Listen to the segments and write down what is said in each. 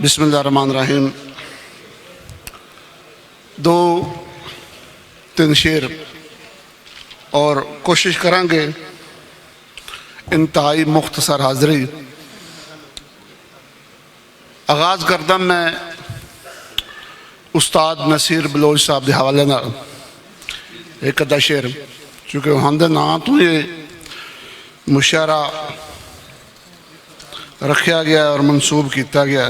बिस्मिल्लाहिर्रहमानिर्रहीम। दो तीन शेर और कोशिश करेंगे इंतहाई मुख्तसर हाज़री। आगाज़ करदा मैं उस्ताद नसीर बलोच साहब के हवाले नाल एक अद्धा शेर, चूँकि उन्होंने नाम तो ये मुशायरा रखा गया और मनसूब किया गया।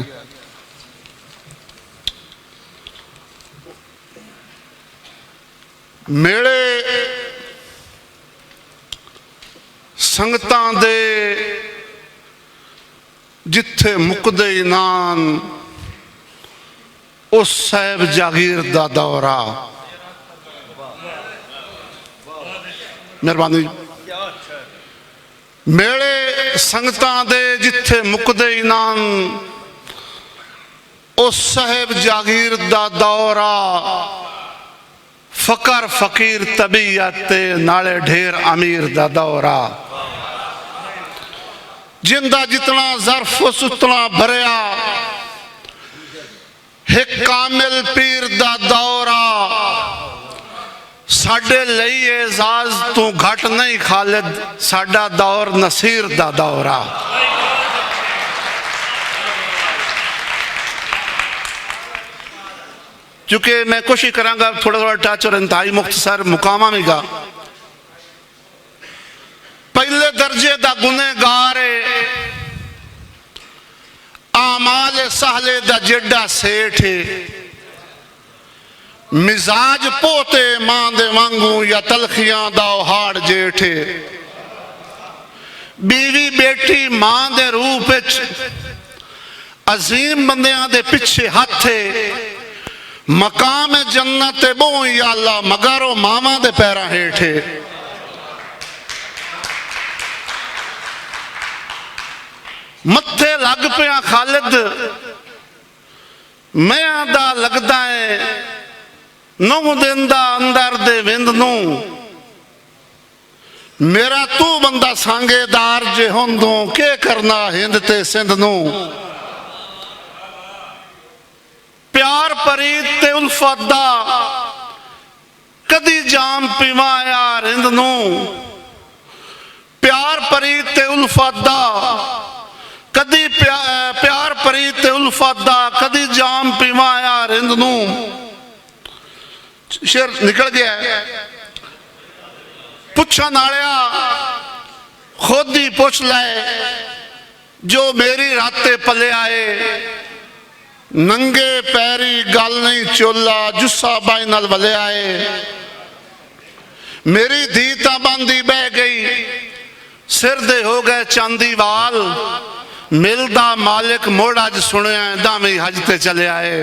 मेले संगतां दे जिथे मुकदे नान उस साहिब जागीर दा दौरा। मेहरबानी। मेले संगतां दे जिथे मुकदे नान उस साहिब जागीर दा दौरा। फकर फकीर तबीयत नाले ढेर अमीर दा दौरा। जिंदा जितना ज़र्फ उतना भरिया एक कामिल पीर दा दौरा। साडे लई एजाज तू घट नहीं खालिद, साडा दौर नसीर दा दौरा। चूँकि मैं कोशिश करांगा थोड़ा थोड़ा टच और इंतहाई मुख्तसर मुकामा में गा। पहले दर्जे दा गुनेगार आमाल सहले दा जेड़ा सेठ। मिजाज पोते मां दे वांगू या तलखियां दा हाड़ जेठ। बीवी बेटी मां दे रूप अजीम बंदियां दे पिछे हाथे। मकाम जन्नत बो या अल्लाह मगर वो मामा दे पैरा हेठे। मत्थे लग पिया खालिद मैं दा लगदा है नौ दिन दा अंदर दे विंद नू। मेरा तू बंदा सांगेदार जे होंदो के करना हिंद ते सिंध नू। प्यार परीत ते उल्फत दा कदी जाम पीवाया रिंद नू। प्यार परीत ते उल्फत दा कदी प्यार परीत ते उल्फत दा कदी जाम पीवाया रिंद नू। शेर निकल गया। पुछन आलिया खुद ही पुछ ले जो मेरी राते पले आए। नंगे पैरी गल नहीं चोला जुस्सा बाई नाल वले आए। मेरी धी ता बांधी बह गई सिर दे हो गए चांदी वाल। मिलदा मालिक मोड़ अज सुनिया दामी हज ते चले आए।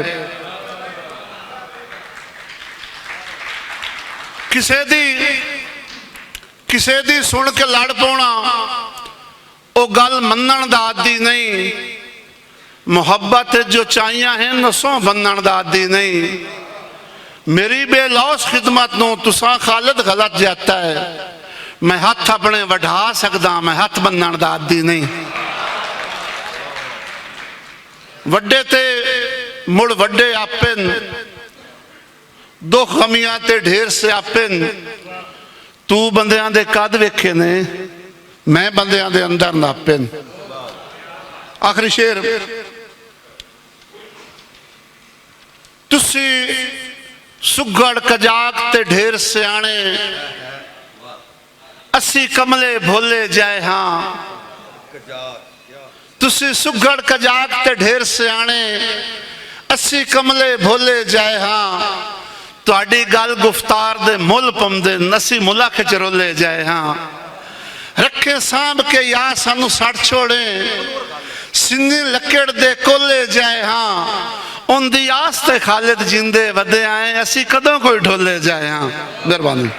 किसे दी सुन के लड़ पौना ओ गल मनन दा आदी नहीं। मुहब्बत जो चाहिए हैं नसों बनन दा आदी नहीं। मेरी बेलौस खिदमत नू तुसा खालिद गलत जाता है। मैं हथ अपने बढ़ा सकदा मैं हथ बनन दा आदी नहीं। वड्डे ते मुड़ वड्डे आपेन दुख गमियां ते ढेर से आपेन। तू बंदियां दे कद वेखे ने मैं बंदियां दे अंदर नापेन। आखिरी शेर। तुसी सुगड़ कजाक ते ढेर सियाने असी कमले भोले जाए। हाँ तुसी सुगड़ कजाक ते ढेर सियाने असी कमले भोले जाए। हाँ तुहाडी गल गुफ्तार दे मुल पमदे नसी मुला खिच रोले जाए। हाँ रखे सांभ के या सानू सड़ छोड़े सिंधी लकड़ दे कोले जाए। हाँ उनकी आस ते खालिद जिंदे वधे आए असी कदों कोई ढोले जाए। हाँ मेहरबानी।